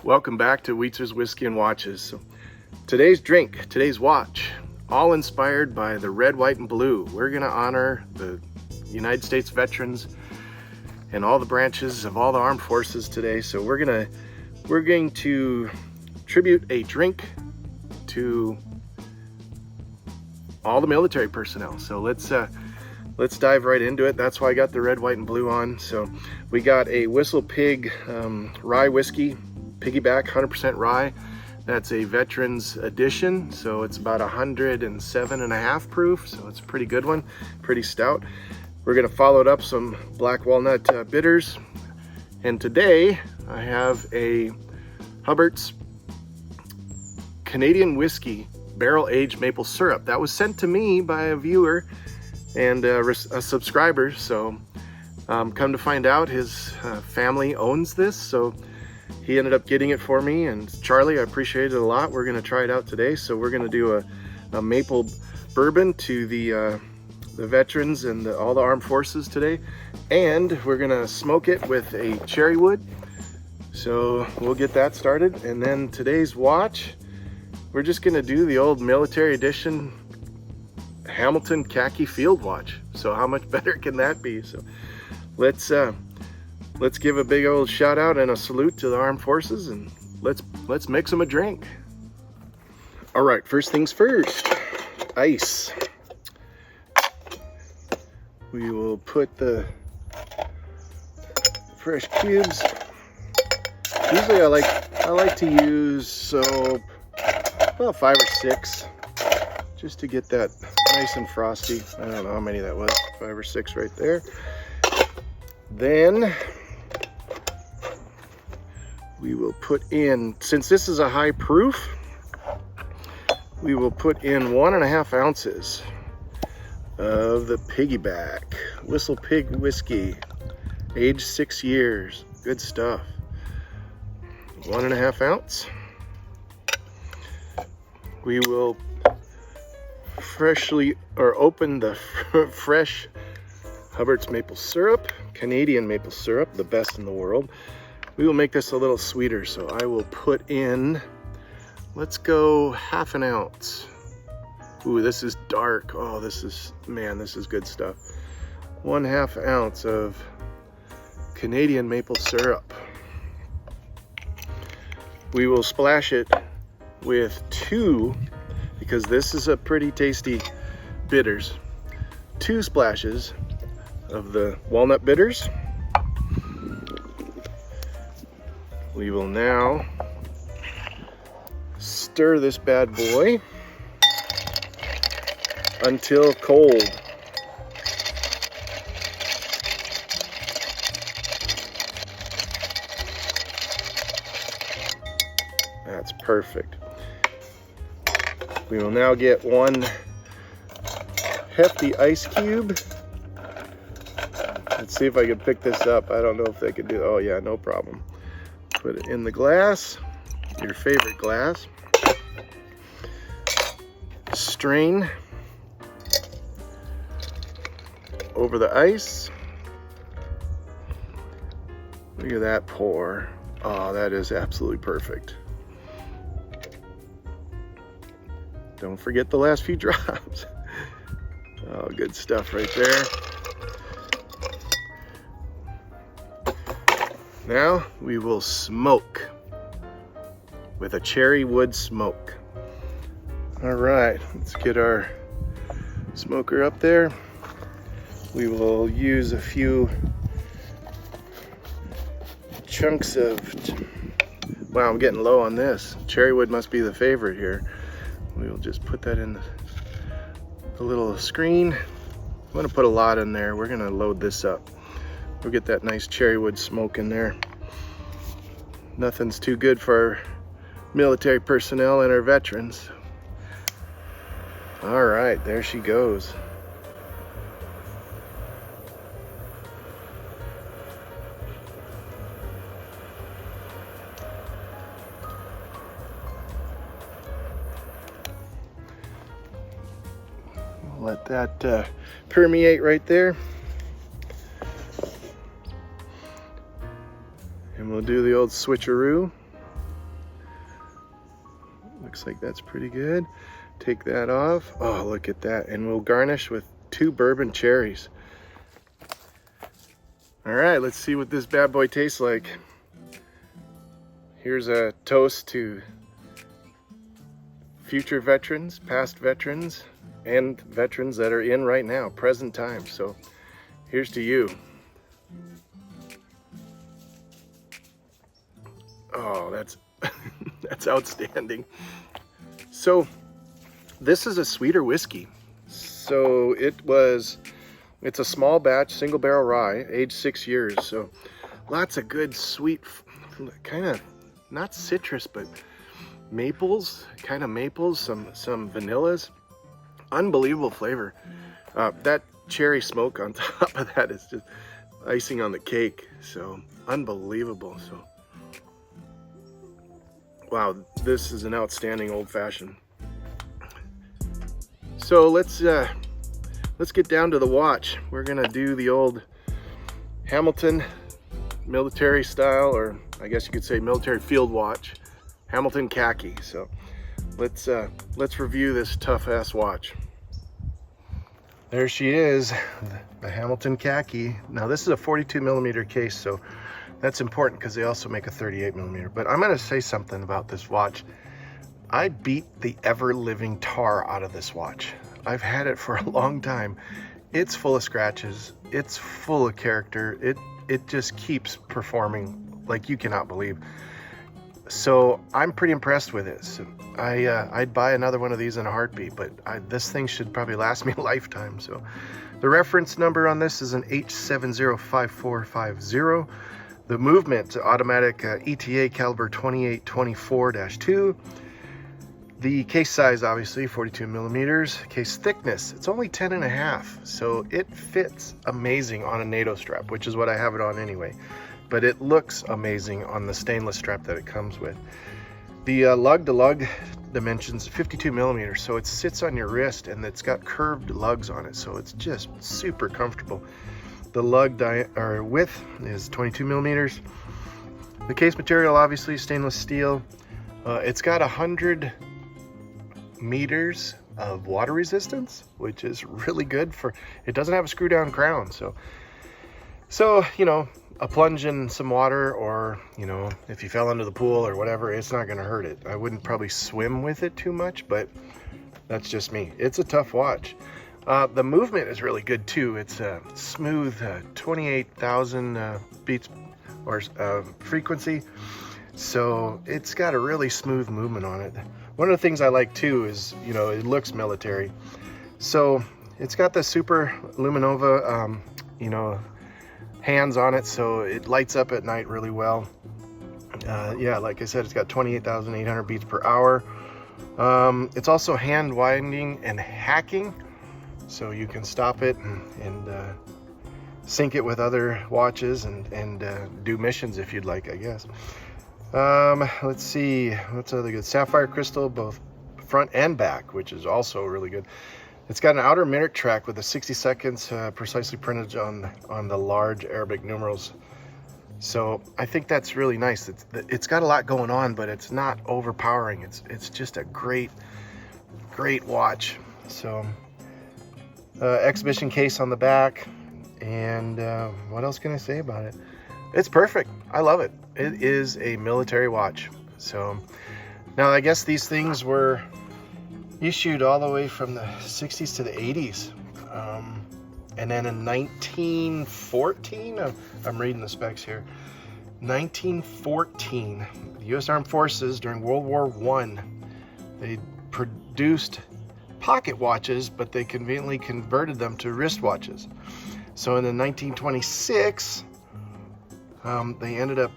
Welcome back to Wheatzer's Whiskey and Watches. So today's drink, today's watch, all inspired by the red, white, and blue. We're gonna honor the United States veterans and all the branches of all the armed forces today. So we're going to tribute a drink to all the military personnel. So let's dive right into it. That's why I got the red, white, and blue on. So we got a Whistle Pig rye whiskey, piggyback, 100% rye. That's a veterans edition, so it's about 107.5 proof, so it's a pretty good one, pretty stout. We're gonna follow it up some black walnut bitters, and today I have a Hubbert's Canadian whiskey barrel-aged maple syrup that was sent to me by a viewer and a subscriber. So come to find out, his family owns this, so he ended up getting it for me. And Charlie, I appreciate it a lot. We're gonna try it out today. So we're gonna do a maple bourbon to the veterans and all the armed forces today, and we're gonna smoke it with a cherry wood. So we'll get that started. And then today's watch, we're just gonna do the old military edition Hamilton Khaki field watch. So how much better can that be? So let's give a big old shout out and a salute to the armed forces, and let's mix them a drink. All right, first things first, ice. We will put the fresh cubes. Usually I like to use about 5 or 6, just to get that nice and frosty. I don't know how many that was, 5 or 6 right there. Then we will put in, since this is a high proof, we will put in 1.5 ounces of the piggyback Whistle Pig whiskey, aged 6 years. Good stuff. 1.5 ounce. We will open the fresh Hubbert's maple syrup, Canadian maple syrup, the best in the world. We will make this a little sweeter, so I will put in, let's go 1/2 ounce. Ooh, this is dark. Oh, this is good stuff. 1/2 ounce of Canadian maple syrup. We will splash it with 2, because this is a pretty tasty bitters, 2 splashes of the walnut bitters. We will now stir this bad boy until cold. That's perfect. We will now get 1 hefty ice cube. Let's see if I can pick this up. I don't know if they could do it. Oh yeah, no problem. Put it in the glass, your favorite glass. Strain over the ice. Look at that pour. Oh, that is absolutely perfect. Don't forget the last few drops. Oh, good stuff right there. Now we will smoke with a cherry wood smoke. All right, let's get our smoker up there. We will use a few chunks of, wow, I'm getting low on this. Cherry wood must be the favorite here. We will just put that in the little screen. I'm gonna put a lot in there. We're gonna load this up. We'll get that nice cherry wood smoke in there. Nothing's too good for our military personnel and our veterans. All right, there she goes. Let that permeate right there. And we'll do the old switcheroo. looks like that's pretty good. Take that off. Oh, look at that. And we'll garnish with 2 bourbon cherries. All right, let's see what this bad boy tastes like. Here's a toast to future veterans, past veterans, and veterans that are in right now, present time. So here's to you. Oh, that's that's outstanding. So this is a sweeter whiskey. So it's a small batch, single barrel rye, aged 6 years. So lots of good sweet, kind of not citrus, but maples, some vanillas. Unbelievable flavor. That cherry smoke on top of that is just icing on the cake. So unbelievable. So wow, this is an outstanding old fashioned. So let's get down to the watch. We're gonna do the old Hamilton military style, or I guess you could say military field watch, Hamilton Khaki. So let's review this tough ass watch. There she is, the Hamilton Khaki. Now this is a 42 millimeter case, so that's important because they also make a 38 millimeter. But I'm gonna say something about this watch. I beat the ever-living tar out of this watch. I've had it for a long time. It's full of scratches. It's full of character. It just keeps performing like you cannot believe. So I'm pretty impressed with it. So I'd buy another one of these in a heartbeat, but this thing should probably last me a lifetime. So the reference number on this is an H705450. The movement, automatic ETA caliber 2824-2. The case size, obviously 42 millimeters. Case thickness, it's only 10.5, so it fits amazing on a NATO strap, which is what I have it on anyway. But it looks amazing on the stainless strap that it comes with. The lug-to-lug dimensions 52 millimeters, so it sits on your wrist and it's got curved lugs on it, so it's just super comfortable. The lug width is 22 millimeters. The case material, obviously stainless steel. It's got 100 meters of water resistance, which is really good for, it doesn't have a screw down crown. So you know, a plunge in some water, or you know, if you fell into the pool or whatever, it's not going to hurt it. I wouldn't probably swim with it too much, but that's just me. It's a tough watch. The movement is really good too. It's a smooth 28,000 beats or frequency, so it's got a really smooth movement on it. One of the things I like too is, you know, it looks military. So it's got the super luminova, you know, hands on it, so it lights up at night really well. Yeah, like I said, it's got 28,800 beats per hour. It's also hand winding and hacking, so you can stop it and sync it with other watches and do missions if you'd like, I guess. Let's see, what's other good? Sapphire crystal, both front and back, which is also really good. It's got an outer minute track with a 60 seconds precisely printed on the large Arabic numerals. So I think that's really nice. It's got a lot going on, but it's not overpowering. It's just a great watch. So exhibition case on the back, and what else can I say about it? It's perfect. I love it. It is a military watch. So now I guess these things were issued all the way from the 60s to the 80s. And then in 1914, I'm reading the specs here, 1914, the U.S. Armed Forces during World War I, they produced pocket watches, but they conveniently converted them to wristwatches. So in the 1926, they ended up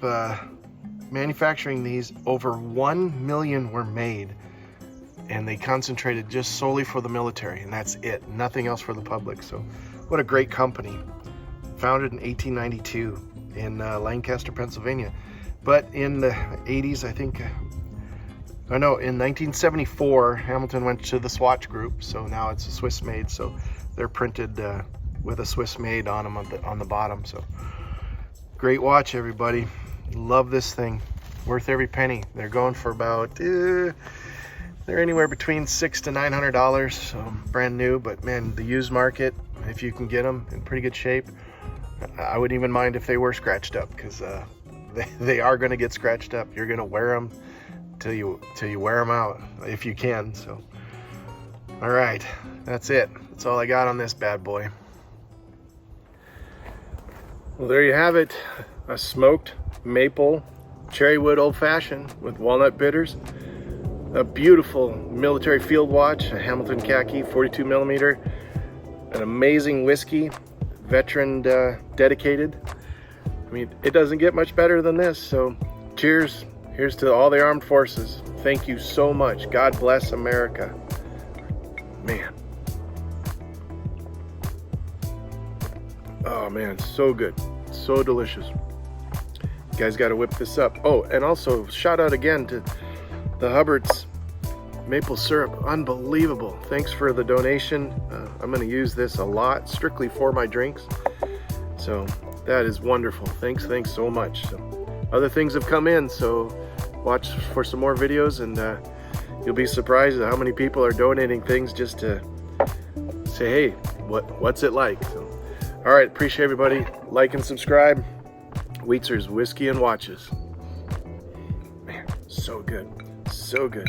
manufacturing these. Over 1 million were made, and they concentrated just solely for the military, and that's it, nothing else for the public. So what a great company. Founded in 1892 in Lancaster, Pennsylvania. But in the 80s, I think, in 1974, Hamilton went to the Swatch Group, so now it's a Swiss made, so they're printed with a Swiss made on them on the bottom. So great watch, everybody. Love this thing. Worth every penny. They're going for about They're anywhere between $600 to $900, so brand new. But man, the used market, if you can get them in pretty good shape, I wouldn't even mind if they were scratched up, because they are going to get scratched up. You're going to wear them till you wear them out, if you can. So, all right, that's it. That's all I got on this bad boy. Well, there you have it. A smoked maple cherry wood old fashioned with walnut bitters. A beautiful military field watch, a Hamilton Khaki 42 millimeter. An amazing whiskey, veteran dedicated. I mean, it doesn't get much better than this. So cheers. Here's to all the armed forces. Thank you so much. God bless America. Man. Oh man, so good. So delicious. You guys got to whip this up. Oh, and also shout out again to the Hubbard's maple syrup. Unbelievable. Thanks for the donation. I'm going to use this a lot, strictly for my drinks. So that is wonderful. Thanks so much. So, other things have come in, so watch for some more videos, and you'll be surprised at how many people are donating things just to say, hey, what's it like? So, all right, appreciate everybody. Like and subscribe. Wheatzer's Whiskey and Watches. Man, so good. So good.